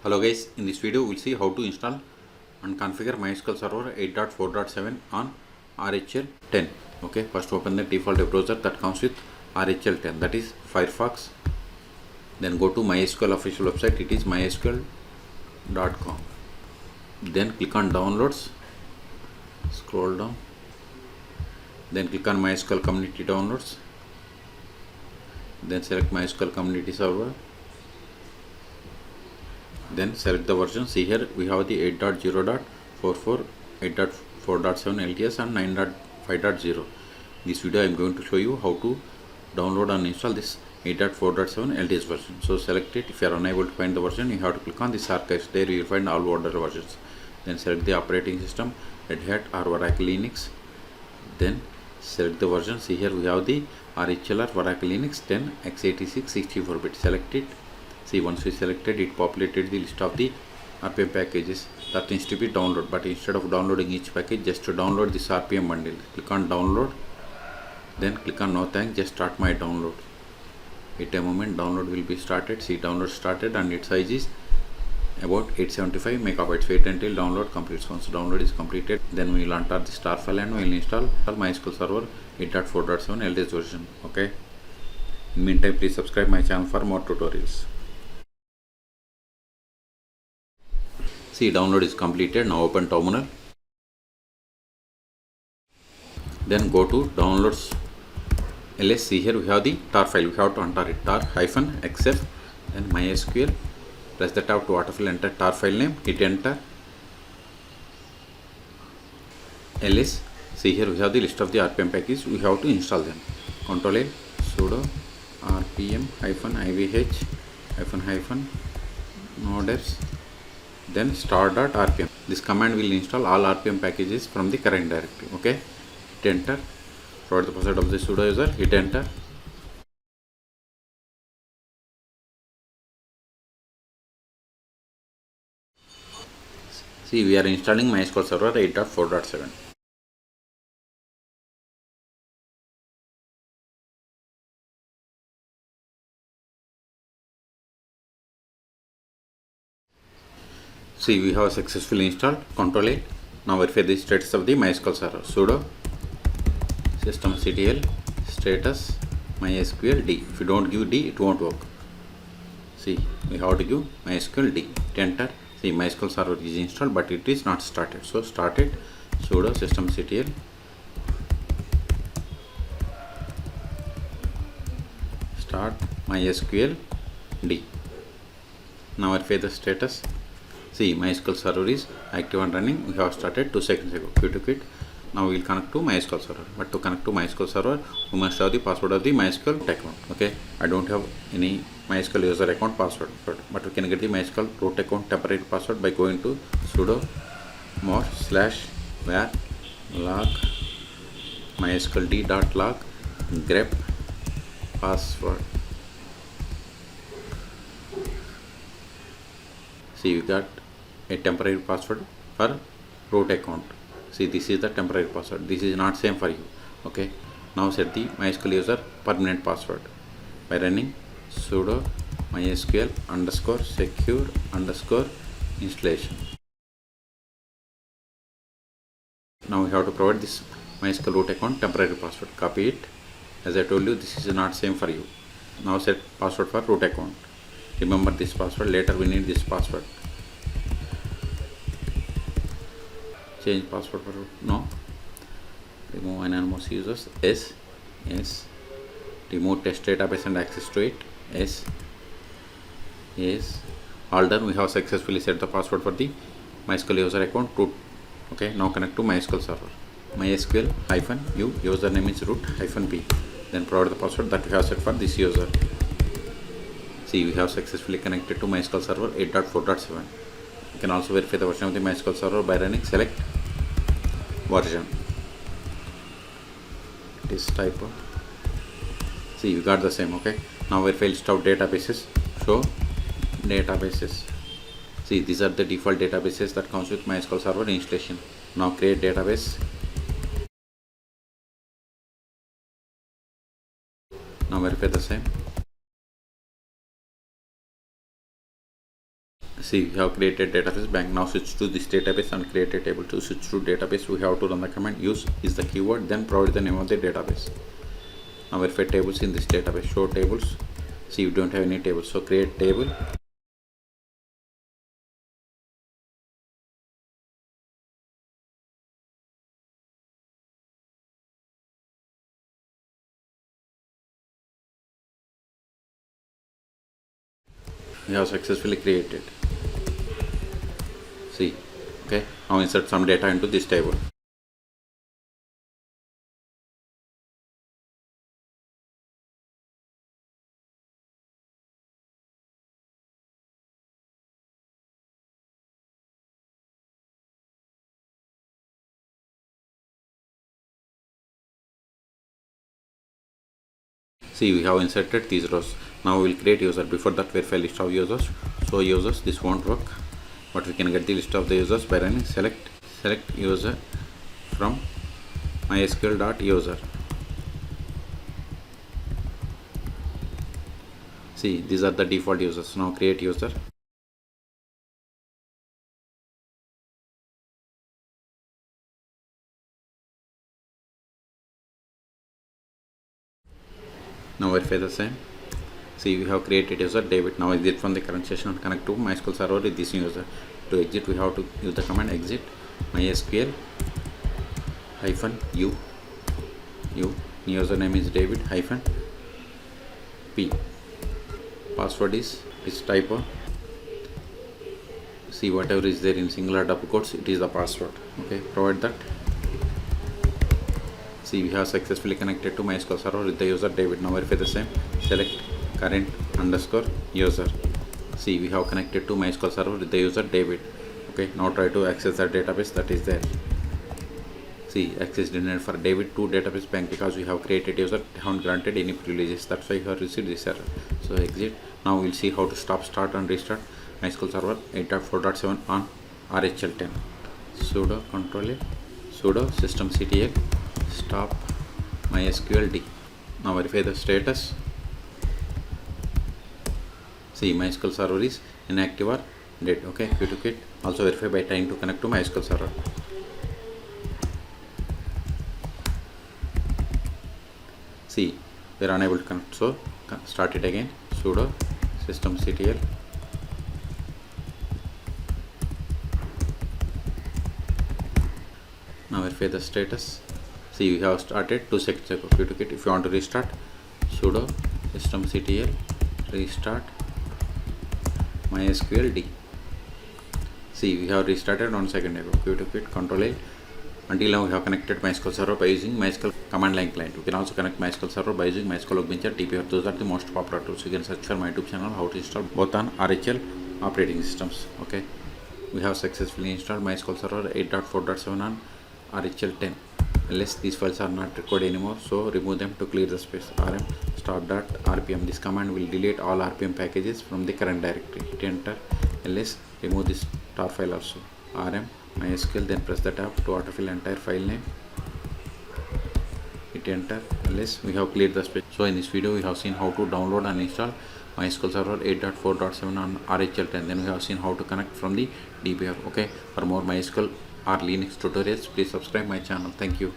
Hello guys, in this video we'll see how to install and configure MySQL Server 8.4.7 on RHEL 10. Okay, first open the default web browser that comes with RHEL 10, that is Firefox. Then go to MySQL official website, it is mysql.com. Then click on downloads, scroll down, then click on MySQL community downloads, then select MySQL community server. Then select the version. See here we have the 8.0.44, 8.4.7 LTS and 9.5.0. This video I am going to show you how to download and install this 8.4.7 LTS version. So select it. If you are unable to find the version, you have to click on this archives. There you will find all older versions. Then select the operating system, Red Hat or Oracle Linux. Then select the version. See here we have the RHEL or Oracle Linux 10 x86 64-bit. Select it. See, once we selected, it populated the list of the RPM packages that needs to be downloaded. But instead of downloading each package, just to download this RPM bundle, click on download, then click on no thanks, just start my download. Wait a moment, download will be started. See, download started and its size is about 875 megabytes. Wait until download completes. Once download is completed, then we will enter the star file and we will install MySQL Server 8.4.7 LTS version. Okay. In the meantime, please subscribe my channel for more tutorials. See, download is completed. Now open terminal. Then go to downloads ls. See here we have the tar file. We have to enter it tar-xf, then MySQL. Press the tab to autofill, enter tar file name, hit enter. ls. See here we have the list of the RPM packages. We have to install them. Ctrl A, sudo rpm -ivh -nodefs. Then star.rpm. This command will install all RPM packages from the current directory. Okay, hit enter. Provide the password of the sudo user, hit enter. See, we are installing MySQL Server 8.4.7. See, we have successfully installed. Ctrl A. Now verify the status of the MySQL Server. Sudo systemctl status MySQL D. If you don't give D, it won't work. See, we have to give MySQL D. Hit enter. See, MySQL Server is installed, but it is not started. So start it. Sudo systemctl start MySQL D. Now verify the status. See, MySQL Server is active and running. We have started 2 seconds ago. Quit. Now we will connect to MySQL Server. But to connect to MySQL Server, we must have the password of the MySQL account. Okay, I don't have any MySQL user account password, but we can get the MySQL root account temporary password by going to sudo /var log mysqld.log grep password. See, you got a temporary password for root account. See, this is the temporary password. This is not same for you. Okay, now set the MySQL user permanent password by running sudo mysql _secure installation. Now we have to provide this MySQL root account temporary password. Copy it. As I told you, this is not same for you. Now set password for root account. Remember this password. Later we need this password. Change password for root. No. Remove anonymous users. Yes. Remove test database and access to it. Yes. All done. We have successfully set the password for the MySQL user account root. Okay. Now connect to MySQL Server. MySQL -u username is root -p. Then provide the password that we have set for this user. See, we have successfully connected to MySQL Server 8.4.7. You can also verify the version of the MySQL Server by running select version. It is typo. See, you got the same. Okay, now verify list of databases. Show databases. See, these are the default databases that comes with MySQL Server installation. Now create database. Now verify the same. See, we have created database bank. Now switch to this database and create a table. To switch to database, we have to run the command use is the keyword, then provide the name of the database. Now verify tables in this database. Show tables. See, you don't have any tables, so create table. We have successfully created. See, okay. Now insert some data into this table. See, we have inserted these rows. Now we will create user. Before that, verify list of users. So users, this won't work, but we can get the list of the users by running select user from MySQL.user. See, these are the default users. Now create user. Now verify the same. See, we have created user David. Now exit from the current session and connect to MySQL server with this user. To exit, we have to use the command exit MySQL -u. Username is David -p. Password is typo. See, whatever is there in singular double quotes, it is the password. Okay, provide that. See, we have successfully connected to MySQL server with the user David. Now verify the same. Select current underscore user. See, we have connected to MySQL server with the user David. Okay, now try to access the database that is there. See, access denied for David to database bank because we have created user, haven't granted any privileges. That's why you have received this error. So exit. Now we'll see how to stop, start and restart MySQL server 8.4.7 on RHEL 10. Sudo control A, sudo systemctl stop MySQL d. Now verify the status. See, MySQL server is inactive or dead. Okay, quit. Also verify by trying to connect to MySQL server. See, we are unable to connect, so start it again. Sudo systemctl now verify the status. See, we have started 2 seconds ago. Quit. If you want to restart, sudo systemctl restart MySQL d. See, we have restarted 1 second ago. Quit. Control A. Until now, we have connected MySQL server by using MySQL command line client. We can also connect MySQL server by using MySQL Workbench or TPR. Those are the most popular tools. You can search for my YouTube channel how to install both on RHEL operating systems. Okay, we have successfully installed MySQL server 8.4.7 on RHEL 10. Unless these files are not required anymore, so remove them to clear the space. rm start.rpm. This command will delete all rpm packages from the current directory. Hit enter. Ls remove this tar file also. rm MySQL, then press the tab to autofill entire file name. Hit enter. Ls we have cleared the space. So in this video we have seen how to download and install MySQL server 8.4.7 on RHEL 10. Then we have seen how to connect from the DBR. Okay, for more MySQL or Linux tutorials, please subscribe my channel. Thank you.